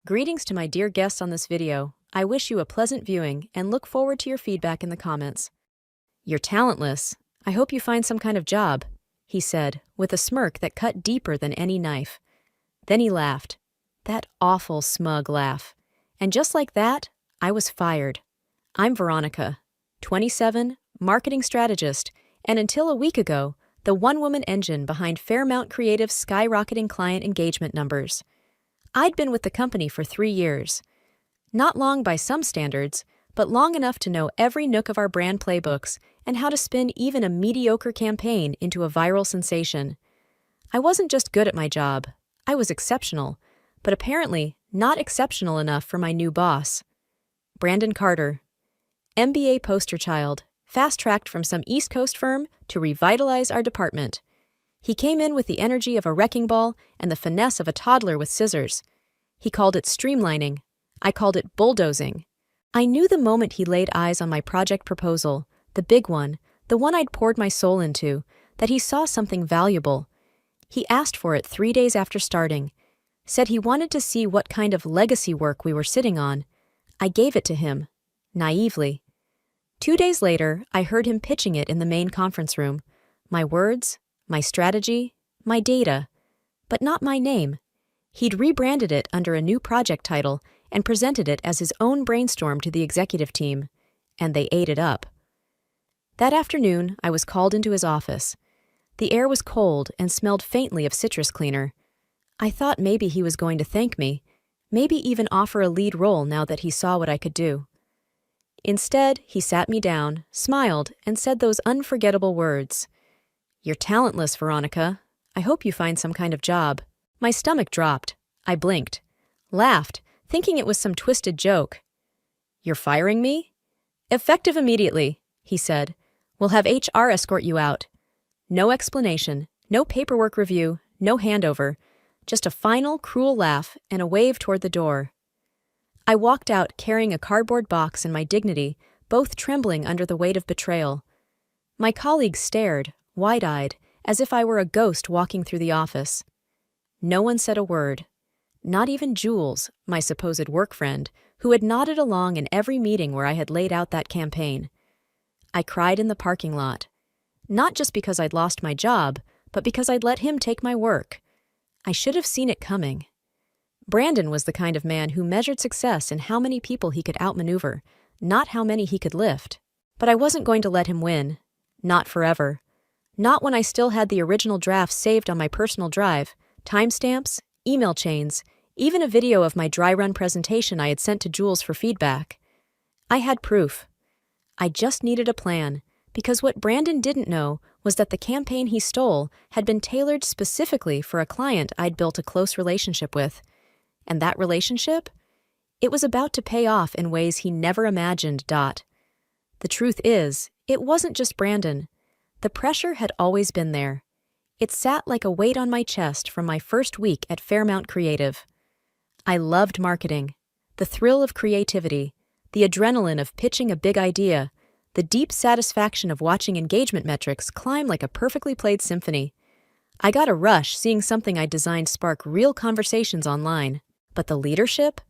Greetings to my dear guests on this video. I wish you a pleasant viewing and look forward to your feedback in the comments. "You're talentless. I hope you find some kind of job," he said, with a smirk that cut deeper than any knife. Then he laughed. That awful, smug laugh. And just like that, I was fired. I'm Veronica, 27, marketing strategist, and until a week ago, the one-woman engine behind Fairmount Creative's skyrocketing client engagement numbers. I'd been with the company for 3 years. Not long by some standards, but long enough to know every nook of our brand playbooks and how to spin even a mediocre campaign into a viral sensation. I wasn't just good at my job, I was exceptional, but apparently not exceptional enough for my new boss. Brandon Carter, MBA poster child, fast-tracked from some East Coast firm to revitalize our department. He came in with the energy of a wrecking ball and the finesse of a toddler with scissors. He called it streamlining. I called it bulldozing. I knew the moment he laid eyes on my project proposal, the big one, the one I'd poured my soul into, that he saw something valuable. He asked for it 3 days after starting, said he wanted to see what kind of legacy work we were sitting on. I gave it to him, naively. 2 days later, I heard him pitching it in the main conference room. My words, my strategy, my data, but not my name. He'd rebranded it under a new project title and presented it as his own brainstorm to the executive team, and they ate it up. That afternoon, I was called into his office. The air was cold and smelled faintly of citrus cleaner. I thought maybe he was going to thank me, maybe even offer a lead role now that he saw what I could do. Instead, he sat me down, smiled, and said those unforgettable words. "You're talentless, Veronica. I hope you find some kind of job." My stomach dropped. I blinked. Laughed, thinking it was some twisted joke. "You're firing me?" "Effective immediately," he said. "We'll have HR escort you out." No explanation, no paperwork review, no handover. Just a final, cruel laugh and a wave toward the door. I walked out carrying a cardboard box and my dignity, both trembling under the weight of betrayal. My colleagues stared, wide-eyed, as if I were a ghost walking through the office. No one said a word. Not even Jules, my supposed work friend, who had nodded along in every meeting where I had laid out that campaign. I cried in the parking lot. Not just because I'd lost my job, but because I'd let him take my work. I should have seen it coming. Brandon was the kind of man who measured success in how many people he could outmaneuver, not how many he could lift. But I wasn't going to let him win. Not forever. Not when I still had the original draft saved on my personal drive, timestamps, email chains, even a video of my dry run presentation I had sent to Jules for feedback. I had proof. I just needed a plan, because what Brandon didn't know was that the campaign he stole had been tailored specifically for a client I'd built a close relationship with. And that relationship? It was about to pay off in ways he never imagined. The truth is, it wasn't just Brandon. The pressure had always been there. It sat like a weight on my chest from my first week at Fairmount Creative. I loved marketing, the thrill of creativity, the adrenaline of pitching a big idea, the deep satisfaction of watching engagement metrics climb like a perfectly played symphony. I got a rush seeing something I'd designed spark real conversations online. But the leadership?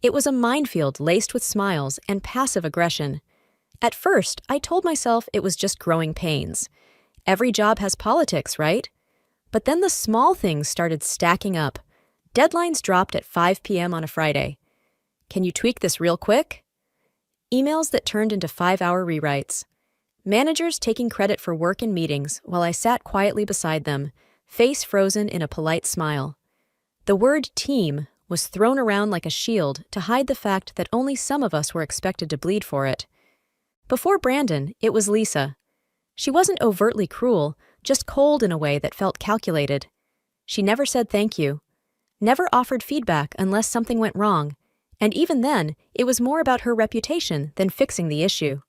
It was a minefield laced with smiles and passive aggression. At first, I told myself it was just growing pains. Every job has politics, right? But then the small things started stacking up. Deadlines dropped at 5 p.m. on a Friday. "Can you tweak this real quick?" Emails that turned into 5-hour rewrites. Managers taking credit for work in meetings while I sat quietly beside them, face frozen in a polite smile. The word team was thrown around like a shield to hide the fact that only some of us were expected to bleed for it. Before Brandon, it was Lisa. She wasn't overtly cruel, just cold in a way that felt calculated. She never said thank you, never offered feedback unless something went wrong, and even then, it was more about her reputation than fixing the issue.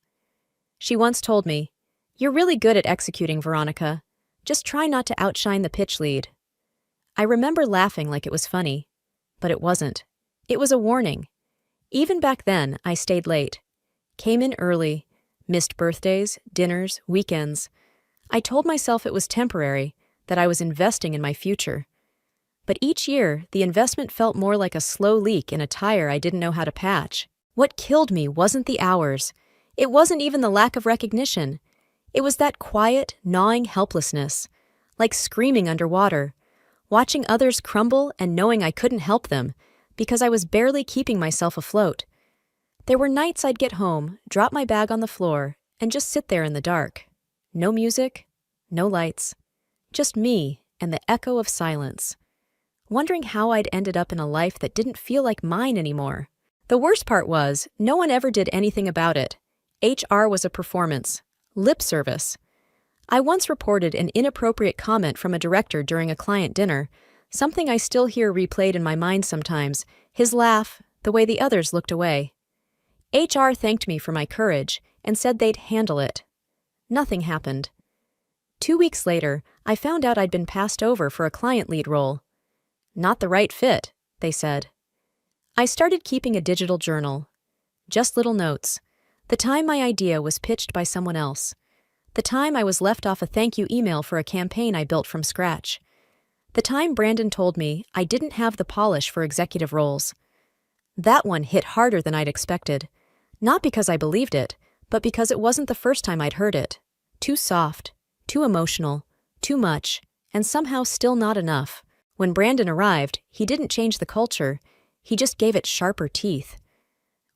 She once told me, "You're really good at executing, Veronica. Just try not to outshine the pitch lead." I remember laughing like it was funny. But it wasn't. It was a warning. Even back then, I stayed late. Came in early, missed birthdays, dinners, weekends. I told myself it was temporary, that I was investing in my future. But each year, the investment felt more like a slow leak in a tire I didn't know how to patch. What killed me wasn't the hours. It wasn't even the lack of recognition. It was that quiet, gnawing helplessness, like screaming underwater, watching others crumble and knowing I couldn't help them because I was barely keeping myself afloat. There were nights I'd get home, drop my bag on the floor, and just sit there in the dark. No music, no lights, just me and the echo of silence, wondering how I'd ended up in a life that didn't feel like mine anymore. The worst part was, no one ever did anything about it. HR was a performance, lip service. I once reported an inappropriate comment from a director during a client dinner, something I still hear replayed in my mind sometimes, his laugh, the way the others looked away. HR thanked me for my courage and said they'd handle it. Nothing happened. 2 weeks later, I found out I'd been passed over for a client lead role. Not the right fit, they said. I started keeping a digital journal. Just little notes. The time my idea was pitched by someone else. The time I was left off a thank you email for a campaign I built from scratch. The time Brandon told me I didn't have the polish for executive roles. That one hit harder than I'd expected. Not because I believed it, but because it wasn't the first time I'd heard it. Too soft, too emotional, too much, and somehow still not enough. When Brandon arrived, he didn't change the culture, he just gave it sharper teeth.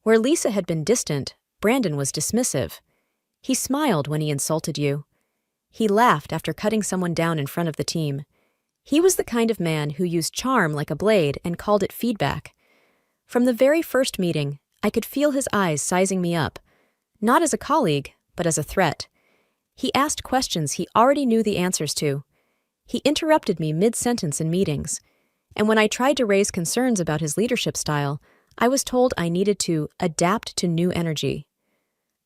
Where Lisa had been distant, Brandon was dismissive. He smiled when he insulted you. He laughed after cutting someone down in front of the team. He was the kind of man who used charm like a blade and called it feedback. From the very first meeting, I could feel his eyes sizing me up, not as a colleague, but as a threat. He asked questions he already knew the answers to. He interrupted me mid-sentence in meetings, and when I tried to raise concerns about his leadership style, I was told I needed to adapt to new energy.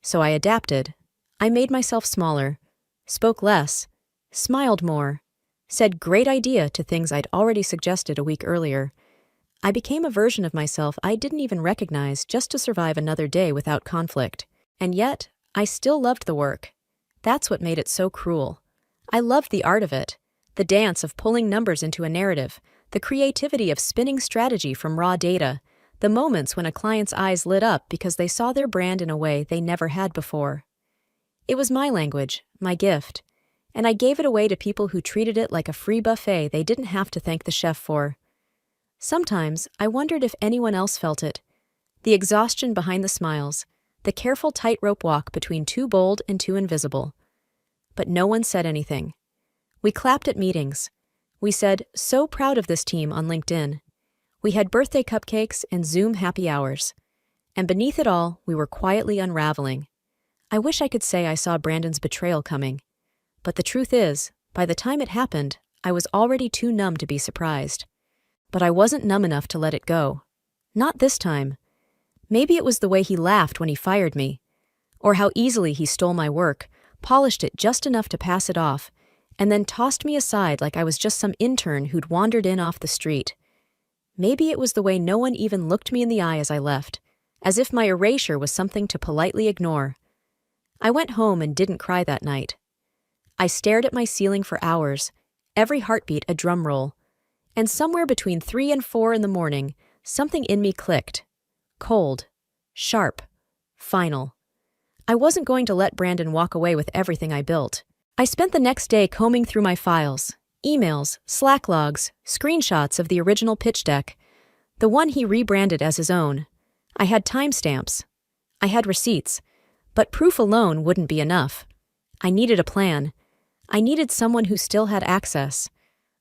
So I adapted. I made myself smaller, spoke less, smiled more, said great idea to things I'd already suggested a week earlier. I became a version of myself I didn't even recognize just to survive another day without conflict. And yet, I still loved the work. That's what made it so cruel. I loved the art of it, the dance of pulling numbers into a narrative, the creativity of spinning strategy from raw data, the moments when a client's eyes lit up because they saw their brand in a way they never had before. It was my language, my gift, and I gave it away to people who treated it like a free buffet they didn't have to thank the chef for. Sometimes I wondered if anyone else felt it. The exhaustion behind the smiles, the careful tightrope walk between too bold and too invisible. But no one said anything. We clapped at meetings. We said, "So proud of this team" on LinkedIn. We had birthday cupcakes and Zoom happy hours. And beneath it all, we were quietly unraveling. I wish I could say I saw Brandon's betrayal coming. But the truth is, by the time it happened, I was already too numb to be surprised. But I wasn't numb enough to let it go. Not this time. Maybe it was the way he laughed when he fired me, or how easily he stole my work, polished it just enough to pass it off, and then tossed me aside like I was just some intern who'd wandered in off the street. Maybe it was the way no one even looked me in the eye as I left, as if my erasure was something to politely ignore. I went home and didn't cry that night. I stared at my ceiling for hours, every heartbeat a drum roll. And somewhere between 3 and 4 in the morning, something in me clicked. Cold, sharp, final. I wasn't going to let Brandon walk away with everything I built. I spent the next day combing through my files, emails, Slack logs, screenshots of the original pitch deck, the one he rebranded as his own. I had timestamps. I had receipts. But proof alone wouldn't be enough. I needed a plan. I needed someone who still had access.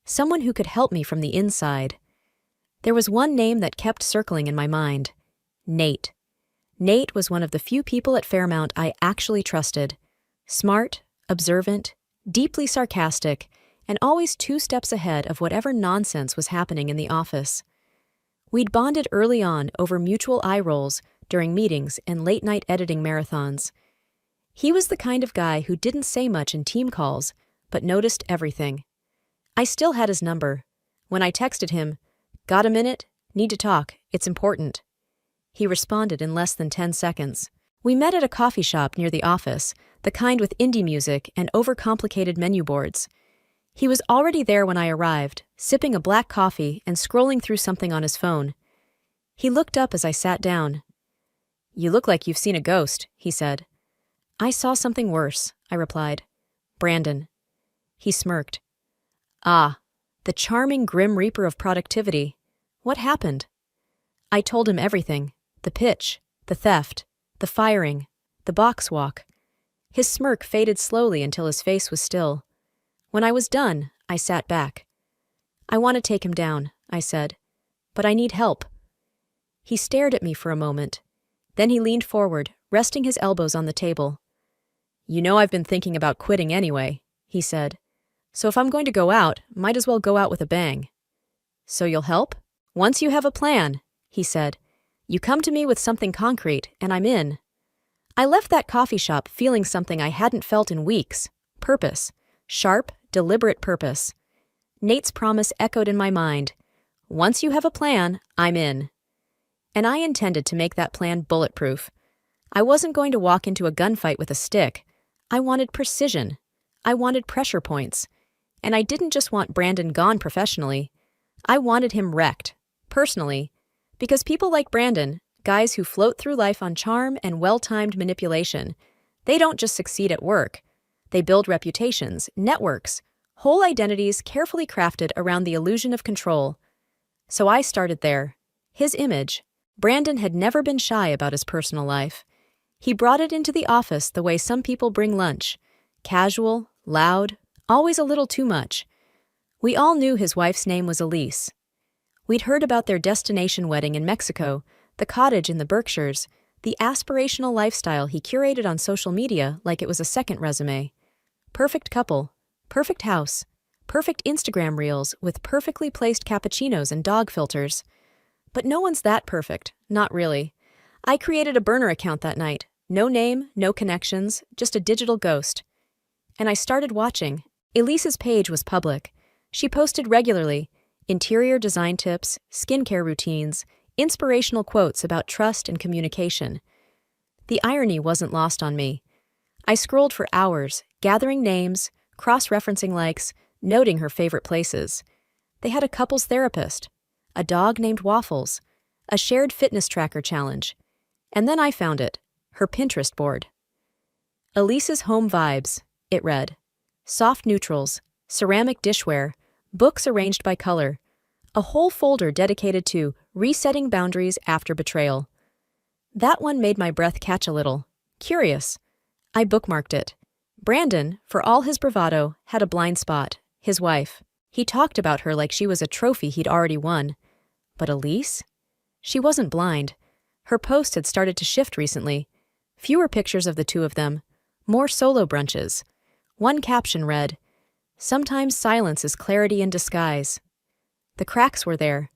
Someone who could help me from the inside. There was one name that kept circling in my mind. Nate. Nate was one of the few people at Fairmount I actually trusted. Smart, observant, deeply sarcastic, and always 2 steps ahead of whatever nonsense was happening in the office. We'd bonded early on over mutual eye rolls during meetings and late-night editing marathons. He was the kind of guy who didn't say much in team calls, but noticed everything. I still had his number. When I texted him, "Got a minute? Need to talk. It's important." He responded in less than 10 seconds. We met at a coffee shop near the office, the kind with indie music and overcomplicated menu boards. He was already there when I arrived, sipping a black coffee and scrolling through something on his phone. He looked up as I sat down. "You look like you've seen a ghost," he said. "I saw something worse," I replied. "Brandon." He smirked. "Ah, the charming grim reaper of productivity. What happened?" I told him everything. The pitch, the theft, the firing, the box walk. His smirk faded slowly until his face was still. When I was done, I sat back. "I want to take him down," I said, "but I need help." He stared at me for a moment. Then he leaned forward, resting his elbows on the table. "You know I've been thinking about quitting anyway," he said. "So if I'm going to go out, might as well go out with a bang." "So you'll help?" "Once you have a plan," he said. "You come to me with something concrete, and I'm in." I left that coffee shop feeling something I hadn't felt in weeks. Purpose. Sharp, deliberate purpose. Nate's promise echoed in my mind. Once you have a plan, I'm in. And I intended to make that plan bulletproof. I wasn't going to walk into a gunfight with a stick. I wanted precision. I wanted pressure points. And I didn't just want Brandon gone professionally. I wanted him wrecked, personally, because people like Brandon, guys who float through life on charm and well-timed manipulation, they don't just succeed at work. They build reputations, networks, whole identities carefully crafted around the illusion of control. So I started there. His image. Brandon had never been shy about his personal life. He brought it into the office the way some people bring lunch. Casual, loud, always a little too much. We all knew his wife's name was Elise. We'd heard about their destination wedding in Mexico, the cottage in the Berkshires, the aspirational lifestyle he curated on social media like it was a second resume. Perfect couple, perfect house, perfect Instagram reels with perfectly placed cappuccinos and dog filters. But no one's that perfect, not really. I created a burner account that night. No name, no connections, just a digital ghost. And I started watching. Elise's page was public. She posted regularly, interior design tips, skincare routines, inspirational quotes about trust and communication. The irony wasn't lost on me. I scrolled for hours, gathering names, cross-referencing likes, noting her favorite places. They had a couples therapist, a dog named Waffles, a shared fitness tracker challenge. And then I found it, her Pinterest board. Elise's Home Vibes, it read. Soft neutrals, ceramic dishware, books arranged by color, a whole folder dedicated to resetting boundaries after betrayal. That one made my breath catch a little. Curious. I bookmarked it. Brandon, for all his bravado, had a blind spot, his wife. He talked about her like she was a trophy he'd already won. But Elise? She wasn't blind. Her post had started to shift recently. Fewer pictures of the two of them. More solo brunches. One caption read, "Sometimes silence is clarity in disguise." The cracks were there.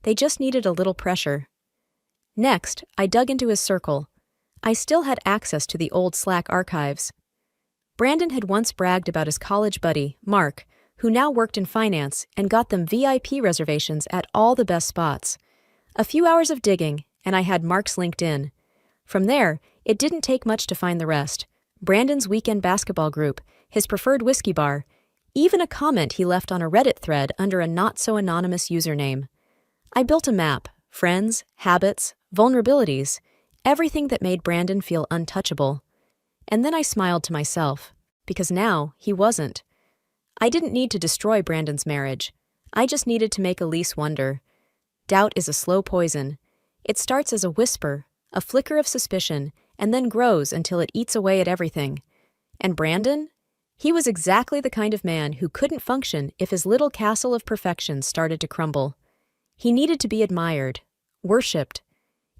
They just needed a little pressure. Next, I dug into his circle. I still had access to the old Slack archives. Brandon had once bragged about his college buddy, Mark, who now worked in finance and got them VIP reservations at all the best spots. A few hours of digging, and I had Mark's LinkedIn. From there, it didn't take much to find the rest. Brandon's weekend basketball group, his preferred whiskey bar, even a comment he left on a Reddit thread under a not-so-anonymous username. I built a map, friends, habits, vulnerabilities, everything that made Brandon feel untouchable. And then I smiled to myself, because now he wasn't. I didn't need to destroy Brandon's marriage. I just needed to make Elise wonder. Doubt is a slow poison. It starts as a whisper, a flicker of suspicion, and then grows until it eats away at everything. And Brandon? He was exactly the kind of man who couldn't function if his little castle of perfection started to crumble. He needed to be admired, worshipped.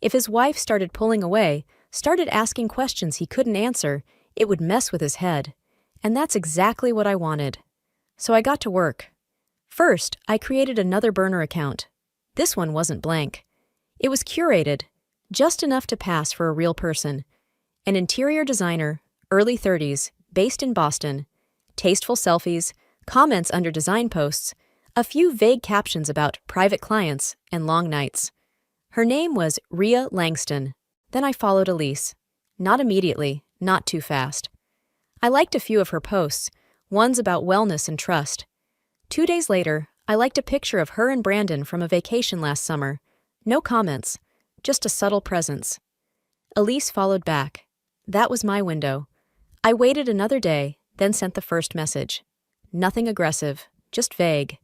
If his wife started pulling away, started asking questions he couldn't answer, it would mess with his head. And that's exactly what I wanted. So I got to work. First, I created another burner account. This one wasn't blank. It was curated, just enough to pass for a real person. An interior designer, early 30s, based in Boston. Tasteful selfies, comments under design posts, a few vague captions about private clients and long nights. Her name was Rhea Langston. Then I followed Elise. Not immediately, not too fast. I liked a few of her posts, ones about wellness and trust. 2 days later, I liked a picture of her and Brandon from a vacation last summer. No comments, just a subtle presence. Elise followed back. That was my window. I waited another day, then sent the first message. Nothing aggressive, just vague.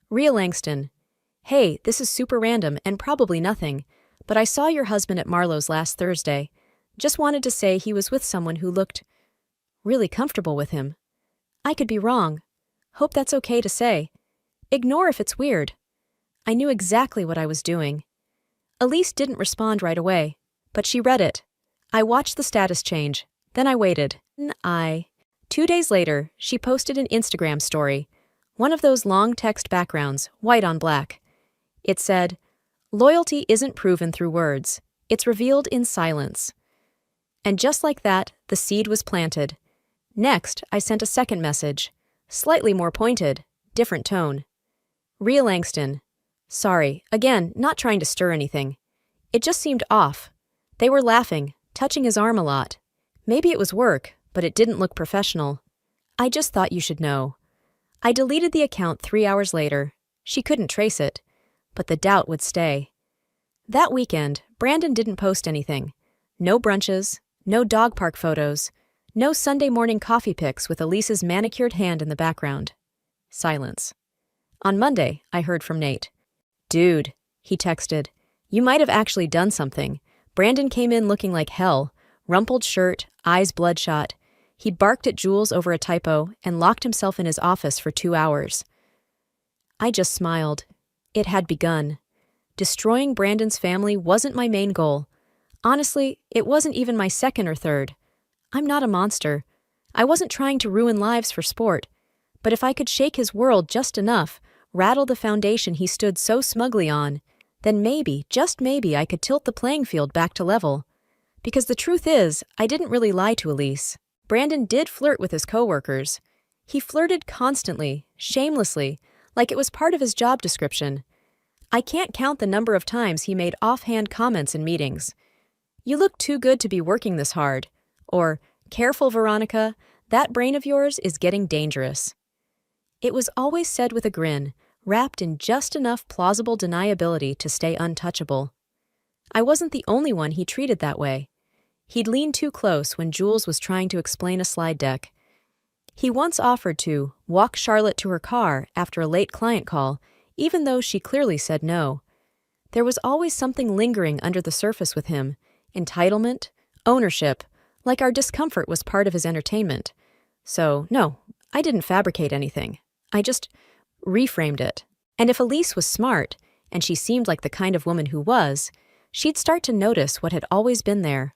Rhea Langston. Hey, this is super random and probably nothing, but I saw your husband at Marlowe's last Thursday. Just wanted to say he was with someone who looked really comfortable with him. I could be wrong. Hope that's okay to say. Ignore if it's weird. I knew exactly what I was doing. Elise didn't respond right away, but she read it. I watched the status change, then I waited. 2 days later, she posted an Instagram story, one of those long text backgrounds, white on black. It said, "Loyalty isn't proven through words, it's revealed in silence." And just like that, the seed was planted. Next, I sent a second message, slightly more pointed, different tone. Rhea Langston. Sorry, again, not trying to stir anything. It just seemed off. They were laughing, touching his arm a lot. Maybe it was work, but it didn't look professional. I just thought you should know. I deleted the account 3 hours later. She couldn't trace it, but the doubt would stay. That weekend, Brandon didn't post anything. No brunches, no dog park photos, no Sunday morning coffee pics with Elise's manicured hand in the background. Silence. On Monday, I heard from Nate. Dude, he texted, you might have actually done something. Brandon came in looking like hell, rumpled shirt, eyes bloodshot. He barked at Jules over a typo and locked himself in his office for 2 hours. I just smiled. It had begun. Destroying Brandon's family wasn't my main goal. Honestly, it wasn't even my second or third. I'm not a monster. I wasn't trying to ruin lives for sport. But if I could shake his world just enough, rattle the foundation he stood so smugly on, then maybe, just maybe, I could tilt the playing field back to level. Because the truth is, I didn't really lie to Elise. Brandon did flirt with his coworkers. He flirted constantly, shamelessly, like it was part of his job description. I can't count the number of times he made offhand comments in meetings. You look too good to be working this hard. Or, careful, Veronica, that brain of yours is getting dangerous. It was always said with a grin, wrapped in just enough plausible deniability to stay untouchable. I wasn't the only one he treated that way. He'd leaned too close when Jules was trying to explain a slide deck. He once offered to walk Charlotte to her car after a late client call, even though she clearly said no. There was always something lingering under the surface with him, entitlement, ownership, like our discomfort was part of his entertainment. So, no, I didn't fabricate anything. I just reframed it. And if Elise was smart, and she seemed like the kind of woman who was, she'd start to notice what had always been there.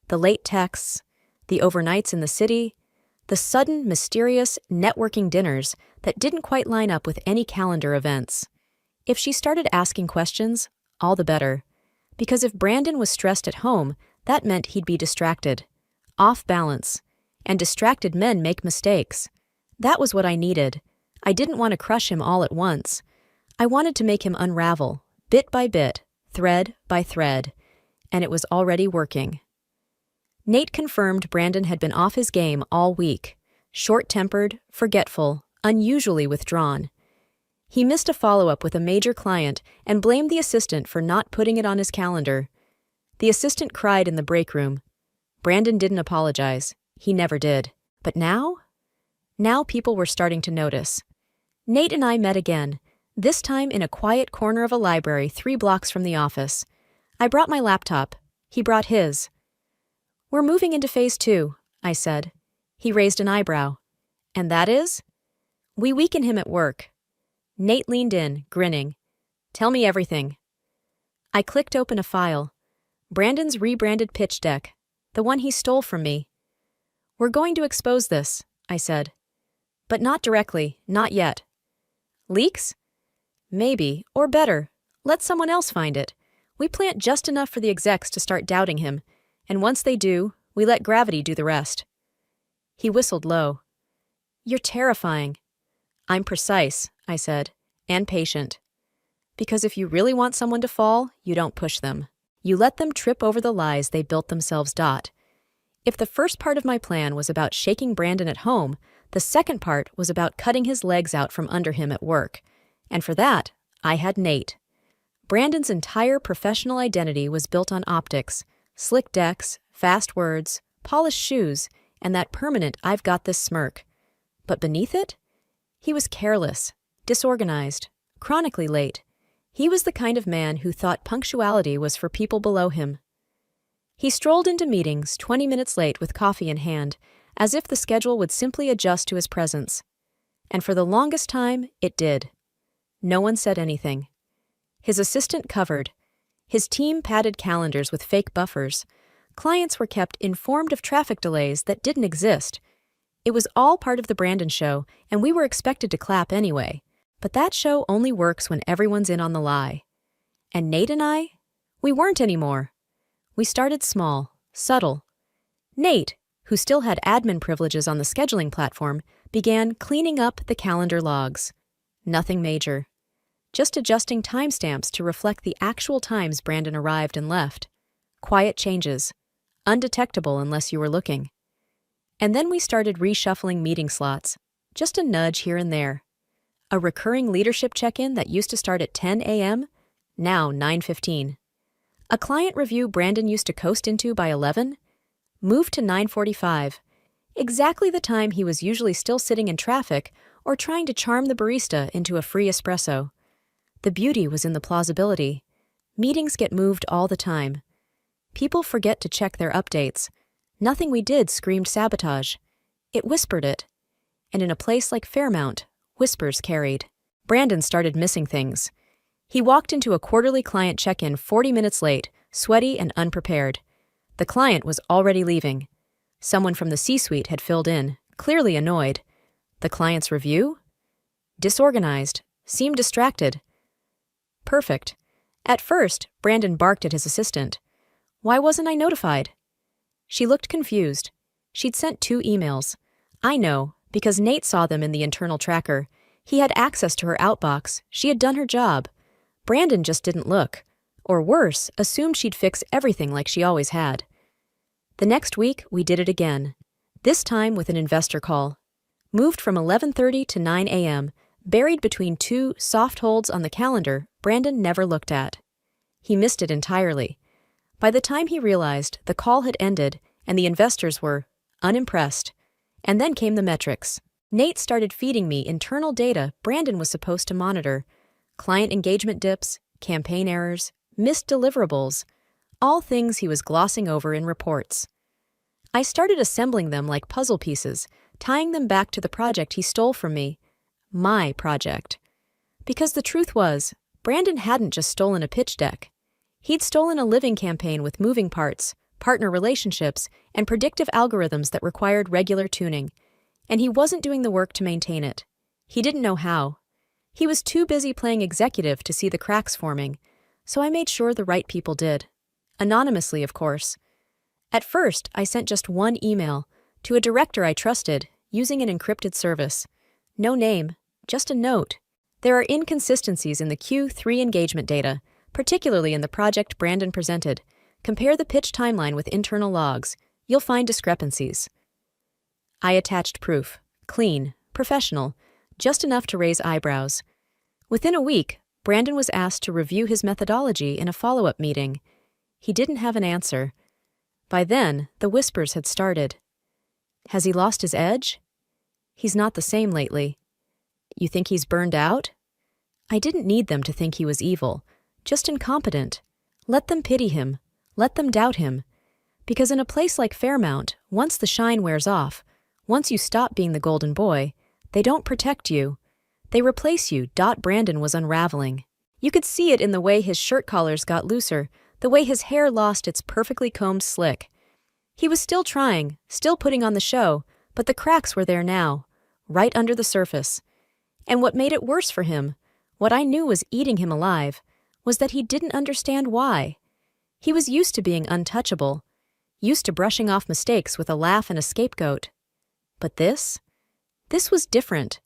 The late texts, the overnights in the city, the sudden, mysterious, networking dinners that didn't quite line up with any calendar events. If she started asking questions, all the better. Because if Brandon was stressed at home, that meant he'd be distracted, off balance, and distracted men make mistakes. That was what I needed. I didn't want to crush him all at once. I wanted to make him unravel, bit by bit, thread by thread, and it was already working. Nate confirmed Brandon had been off his game all week, short-tempered, forgetful, unusually withdrawn. He missed a follow-up with a major client and blamed the assistant for not putting it on his calendar. The assistant cried in the break room. Brandon didn't apologize. He never did. But now? Now people were starting to notice. Nate and I met again, this time in a quiet corner of a library 3 blocks from the office. I brought my laptop. He brought his. We're moving into phase 2, I said. He raised an eyebrow. And that is? We weaken him at work. Nate leaned in, grinning. Tell me everything. I clicked open a file. Brandon's rebranded pitch deck, the one he stole from me. We're going to expose this, I said. But not directly, not yet. Leaks? Maybe, or better. Let someone else find it. We plant just enough for the execs to start doubting him, and once they do, we let gravity do the rest. He whistled low. You're terrifying. I'm precise, I said, and patient. Because if you really want someone to fall, you don't push them. You let them trip over the lies they built themselves. If the first part of my plan was about shaking Brandon at home, the second part was about cutting his legs out from under him at work. And for that, I had Nate. Brandon's entire professional identity was built on optics, slick decks, fast words, polished shoes, and that permanent "I've got this" smirk. But beneath it? He was careless, disorganized, chronically late. He was the kind of man who thought punctuality was for people below him. He strolled into meetings 20 minutes late with coffee in hand, as if the schedule would simply adjust to his presence. And for the longest time, it did. No one said anything. His assistant covered. His team padded calendars with fake buffers. Clients were kept informed of traffic delays that didn't exist. It was all part of the Brandon show, and we were expected to clap anyway. But that show only works when everyone's in on the lie. And Nate and I? We weren't anymore. We started small, subtle. Nate, who still had admin privileges on the scheduling platform, began cleaning up the calendar logs. Nothing major. Just adjusting timestamps to reflect the actual times Brandon arrived and left. Quiet changes. Undetectable unless you were looking. And then we started reshuffling meeting slots. Just a nudge here and there. A recurring leadership check-in that used to start at 10 a.m., now 9:15. A client review Brandon used to coast into by 11, moved to 9:45, exactly the time he was usually still sitting in traffic or trying to charm the barista into a free espresso. The beauty was in the plausibility. Meetings get moved all the time. People forget to check their updates. Nothing we did screamed sabotage. It whispered it. And in a place like Fairmount, whispers carried. Brandon started missing things. He walked into a quarterly client check-in 40 minutes late, sweaty and unprepared. The client was already leaving. Someone from the C-suite had filled in, clearly annoyed. The client's review? Disorganized, seemed distracted. Perfect. At first, Brandon barked at his assistant. Why wasn't I notified? She looked confused. She'd sent 2 emails. I know, because Nate saw them in the internal tracker. He had access to her outbox. She had done her job. Brandon just didn't look. Or worse, assumed she'd fix everything like she always had. The next week, we did it again. This time with an investor call. Moved from 11:30 to 9 a.m., buried between 2 soft holds on the calendar Brandon never looked at. He missed it entirely. By the time he realized, the call had ended and the investors were unimpressed. And then came the metrics. Nate started feeding me internal data Brandon was supposed to monitor. Client engagement dips, campaign errors, missed deliverables, all things he was glossing over in reports. I started assembling them like puzzle pieces, tying them back to the project he stole from me. My project. Because the truth was, Brandon hadn't just stolen a pitch deck. He'd stolen a living campaign with moving parts, partner relationships, and predictive algorithms that required regular tuning. And he wasn't doing the work to maintain it. He didn't know how. He was too busy playing executive to see the cracks forming, so I made sure the right people did. Anonymously, of course. At first, I sent just one email, to a director I trusted, using an encrypted service. No name, just a note. There are inconsistencies in the Q3 engagement data, particularly in the project Brandon presented. Compare the pitch timeline with internal logs. You'll find discrepancies. I attached proof. Clean, professional, just enough to raise eyebrows. Within a week, Brandon was asked to review his methodology in a follow-up meeting. He didn't have an answer. By then, the whispers had started. Has he lost his edge? He's not the same lately. You think he's burned out? I didn't need them to think he was evil, just incompetent. Let them pity him. Let them doubt him. Because in a place like Fairmount, once the shine wears off, once you stop being the golden boy, they don't protect you. They replace you. Brandon was unraveling. You could see it in the way his shirt collars got looser, the way his hair lost its perfectly combed slick. He was still trying, still putting on the show, but the cracks were there now, right under the surface. And what made it worse for him, what I knew was eating him alive, was that he didn't understand why. He was used to being untouchable, used to brushing off mistakes with a laugh and a scapegoat. But this was different.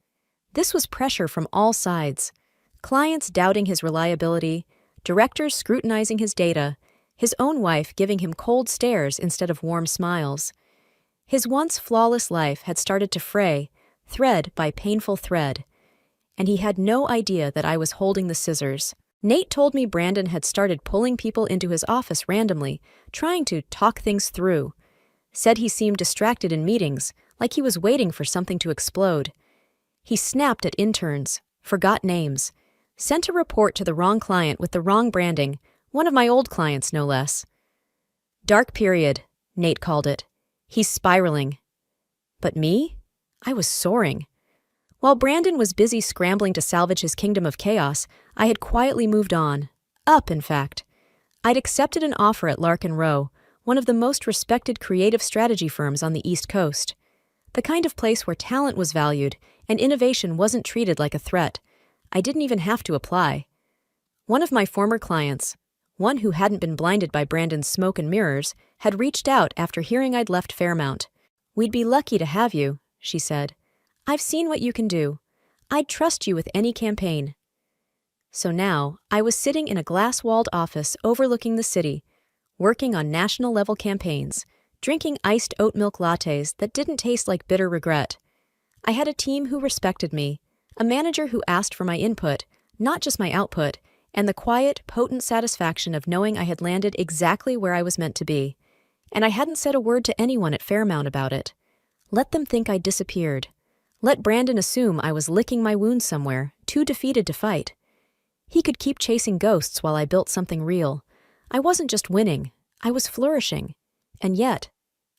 This was pressure from all sides. Clients doubting his reliability, directors scrutinizing his data, his own wife giving him cold stares instead of warm smiles. His once flawless life had started to fray, thread by painful thread. and he had no idea that I was holding the scissors. Nate told me Brandon had started pulling people into his office randomly, trying to talk things through. Said he seemed distracted in meetings, like he was waiting for something to explode. He snapped at interns, forgot names, sent a report to the wrong client with the wrong branding, one of my old clients no less. Dark period, Nate called it. He's spiraling. But me? I was soaring. While Brandon was busy scrambling to salvage his kingdom of chaos, I had quietly moved on. Up, in fact. I'd accepted an offer at Larkin Rowe, one of the most respected creative strategy firms on the East Coast. The kind of place where talent was valued and innovation wasn't treated like a threat. I didn't even have to apply. One of my former clients, one who hadn't been blinded by Brandon's smoke and mirrors, had reached out after hearing I'd left Fairmount. "We'd be lucky to have you," she said. "I've seen what you can do. I'd trust you with any campaign." So now, I was sitting in a glass-walled office overlooking the city, working on national-level campaigns, drinking iced oat milk lattes that didn't taste like bitter regret. I had a team who respected me, a manager who asked for my input, not just my output, and the quiet, potent satisfaction of knowing I had landed exactly where I was meant to be. And I hadn't said a word to anyone at Fairmount about it. Let them think I'd disappeared. Let Brandon assume I was licking my wounds somewhere, too defeated to fight. He could keep chasing ghosts while I built something real. I wasn't just winning, I was flourishing. And yet,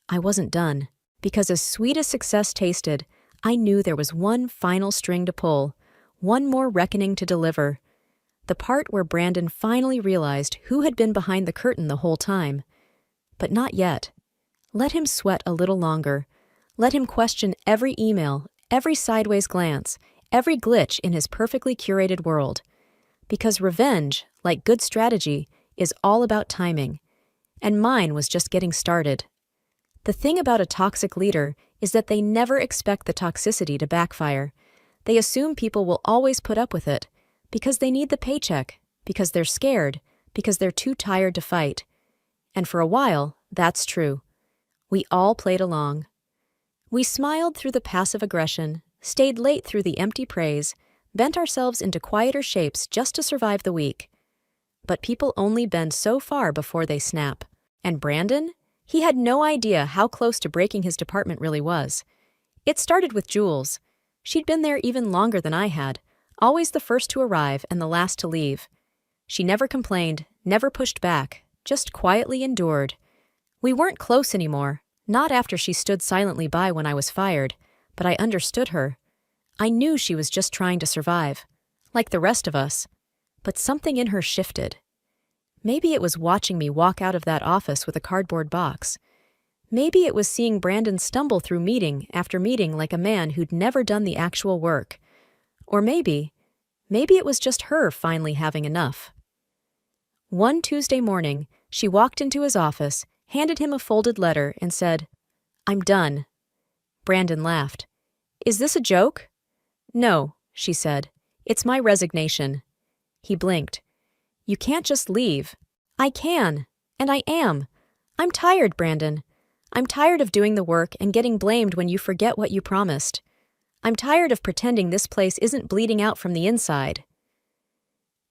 I wasn't done. Because as sweet as success tasted, I knew there was one final string to pull, one more reckoning to deliver. The part where Brandon finally realized who had been behind the curtain the whole time. But not yet. Let him sweat a little longer. Let him question every email, every sideways glance, every glitch in his perfectly curated world. Because revenge, like good strategy, is all about timing. And mine was just getting started. The thing about a toxic leader is that they never expect the toxicity to backfire. They assume people will always put up with it, because they need the paycheck, because they're scared, because they're too tired to fight. And for a while, that's true. We all played along. We smiled through the passive aggression, stayed late through the empty praise, bent ourselves into quieter shapes just to survive the week. But people only bend so far before they snap. And Brandon? He had no idea how close to breaking his department really was. It started with Jules. She'd been there even longer than I had, always the first to arrive and the last to leave. She never complained, never pushed back, just quietly endured. We weren't close anymore, not after she stood silently by when I was fired, but I understood her. I knew she was just trying to survive, like the rest of us. But something in her shifted. Maybe it was watching me walk out of that office with a cardboard box. Maybe it was seeing Brandon stumble through meeting after meeting like a man who'd never done the actual work. Or maybe it was just her finally having enough. One Tuesday morning, she walked into his office, handed him a folded letter, and said, "I'm done." Brandon laughed. "Is this a joke?" "No," she said. "It's my resignation." He blinked. "You can't just leave." "I can. And I am. I'm tired, Brandon. I'm tired of doing the work and getting blamed when you forget what you promised. I'm tired of pretending this place isn't bleeding out from the inside."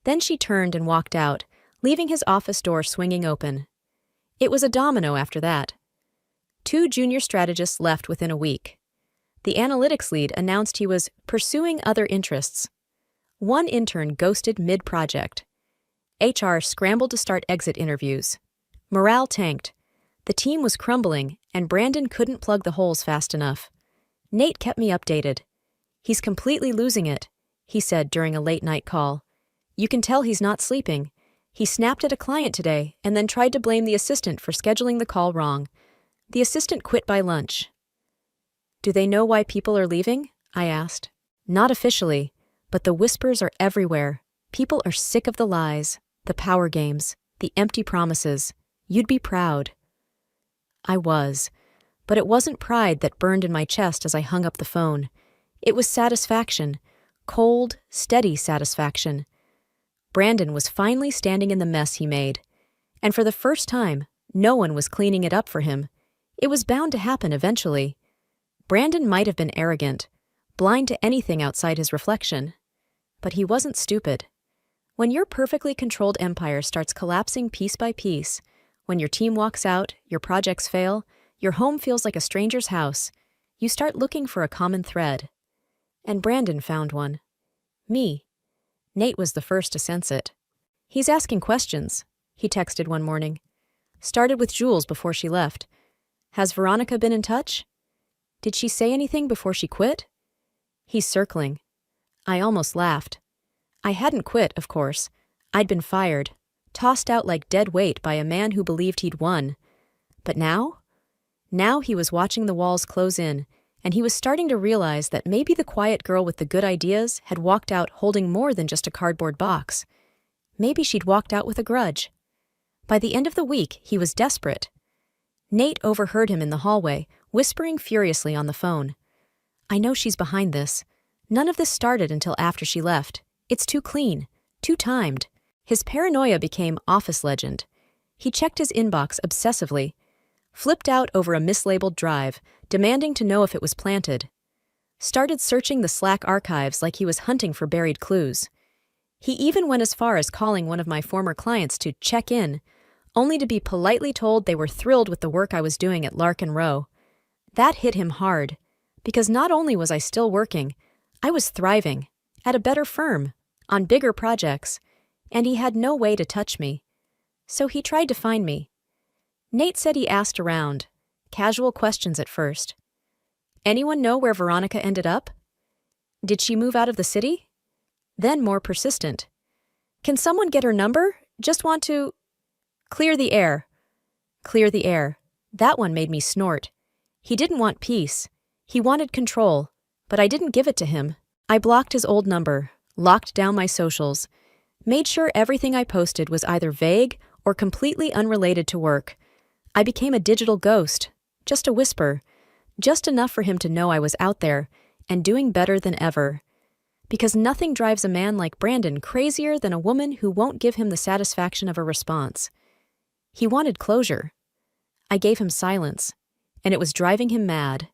Then she turned and walked out, leaving his office door swinging open. It was a domino after that. 2 junior strategists left within a week. The analytics lead announced he was pursuing other interests. 1 intern ghosted mid-project. HR scrambled to start exit interviews. Morale tanked. The team was crumbling, and Brandon couldn't plug the holes fast enough. Nate kept me updated. "He's completely losing it," he said during a late-night call. "You can tell he's not sleeping. He snapped at a client today and then tried to blame the assistant for scheduling the call wrong. The assistant quit by lunch." "Do they know why people are leaving?" I asked. "Not officially, but the whispers are everywhere. People are sick of the lies, the power games, the empty promises. You'd be proud." I was, but it wasn't pride that burned in my chest as I hung up the phone. It was satisfaction, cold, steady satisfaction. Brandon was finally standing in the mess he made, and for the first time, no one was cleaning it up for him. It was bound to happen eventually. Brandon might have been arrogant, blind to anything outside his reflection. But he wasn't stupid. When your perfectly controlled empire starts collapsing piece by piece, when your team walks out, your projects fail, your home feels like a stranger's house, you start looking for a common thread. And Brandon found one. Me. Nate was the first to sense it. "He's asking questions," he texted one morning. "Started with Jules before she left. Has Veronica been in touch? Did she say anything before she quit? He's circling." I almost laughed. I hadn't quit, of course. I'd been fired, tossed out like dead weight by a man who believed he'd won. But now? Now he was watching the walls close in, and he was starting to realize that maybe the quiet girl with the good ideas had walked out holding more than just a cardboard box. Maybe she'd walked out with a grudge. By the end of the week, he was desperate. Nate overheard him in the hallway, whispering furiously on the phone. "I know she's behind this. None of this started until after she left. It's too clean, too timed." His paranoia became office legend. He checked his inbox obsessively, flipped out over a mislabeled drive, demanding to know if it was planted. Started searching the Slack archives like he was hunting for buried clues. He even went as far as calling one of my former clients to check in, only to be politely told they were thrilled with the work I was doing at Larkin Row. That hit him hard, because not only was I still working, I was thriving, at a better firm, on bigger projects, and he had no way to touch me. So he tried to find me. Nate said he asked around, casual questions at first. "Anyone know where Veronica ended up? Did she move out of the city?" Then more persistent. "Can someone get her number? Just want to—" "Clear the air." Clear the air. That one made me snort. He didn't want peace. He wanted control, but I didn't give it to him. I blocked his old number, locked down my socials, made sure everything I posted was either vague or completely unrelated to work. I became a digital ghost, just a whisper, just enough for him to know I was out there and doing better than ever. Because nothing drives a man like Brandon crazier than a woman who won't give him the satisfaction of a response. He wanted closure. I gave him silence, and it was driving him mad.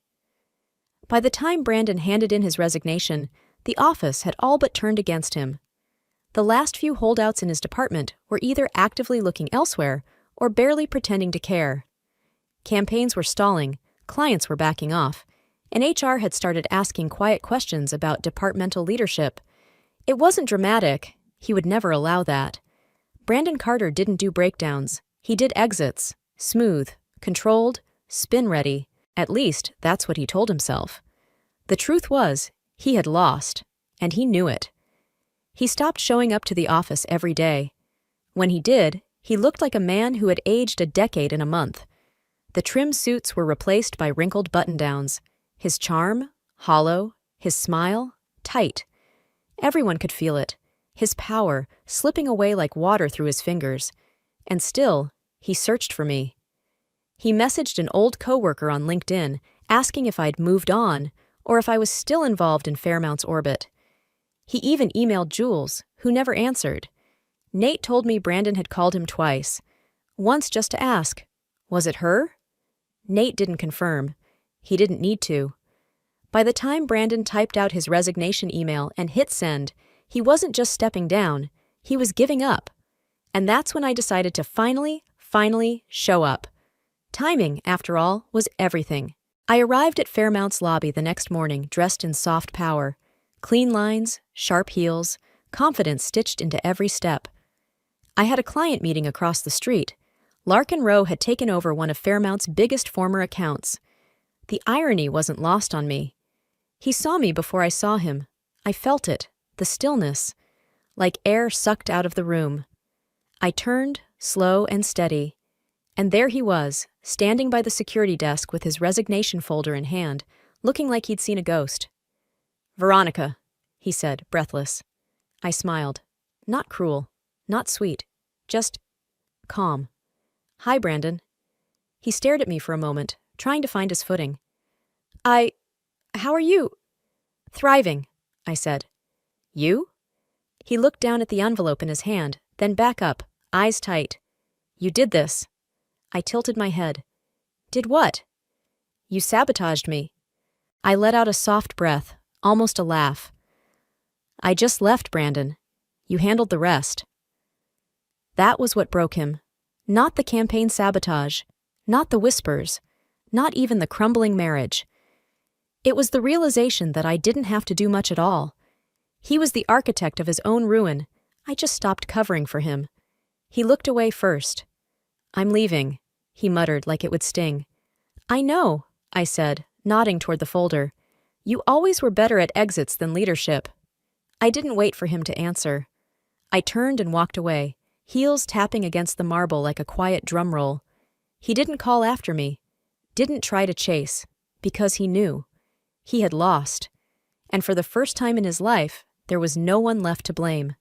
By the time Brandon handed in his resignation, the office had all but turned against him. The last few holdouts in his department were either actively looking elsewhere or barely pretending to care. Campaigns were stalling, clients were backing off, and HR had started asking quiet questions about departmental leadership. It wasn't dramatic. He would never allow that. Brandon Carter didn't do breakdowns. He did exits. Smooth, controlled, spin-ready. At least, that's what he told himself. The truth was, he had lost, and he knew it. He stopped showing up to the office every day. When he did, he looked like a man who had aged a decade in a month. The trim suits were replaced by wrinkled button-downs. His charm, hollow, his smile, tight. Everyone could feel it, his power slipping away like water through his fingers. And still, he searched for me. He messaged an old coworker on LinkedIn, asking if I'd moved on, or if I was still involved in Fairmount's orbit. He even emailed Jules, who never answered. Nate told me Brandon had called him twice. Once just to ask, was it her? Nate didn't confirm. He didn't need to. By the time Brandon typed out his resignation email and hit send, he wasn't just stepping down, he was giving up. And that's when I decided to finally show up. Timing, after all, was everything. I arrived at Fairmount's lobby the next morning dressed in soft power. Clean lines, sharp heels, confidence stitched into every step. I had a client meeting across the street. Larkin Row had taken over one of Fairmount's biggest former accounts. The irony wasn't lost on me. He saw me before I saw him. I felt it, the stillness, like air sucked out of the room. I turned, slow and steady, and there he was, standing by the security desk with his resignation folder in hand, looking like he'd seen a ghost. "Veronica," he said, breathless. I smiled. Not cruel, not sweet, just calm. "Hi, Brandon." He stared at me for a moment, trying to find his footing. How are you?" "Thriving," I said. "You?" He looked down at the envelope in his hand, then back up, eyes tight. "You did this." I tilted my head. "Did what?" "You sabotaged me." I let out a soft breath, almost a laugh. I just left, Brandon. You handled the rest. That was what broke him. Not the campaign sabotage, not the whispers, not even the crumbling marriage. It was the realization that I didn't have to do much at all. He was the architect of his own ruin. I just stopped covering for him. He looked away first. I'm leaving, he muttered like it would sting. I know, I said, nodding toward the folder. You always were better at exits than leadership. I didn't wait for him to answer. I turned and walked away, heels tapping against the marble like a quiet drum roll. He didn't call after me, didn't try to chase, because he knew. He had lost. And for the first time in his life, there was no one left to blame.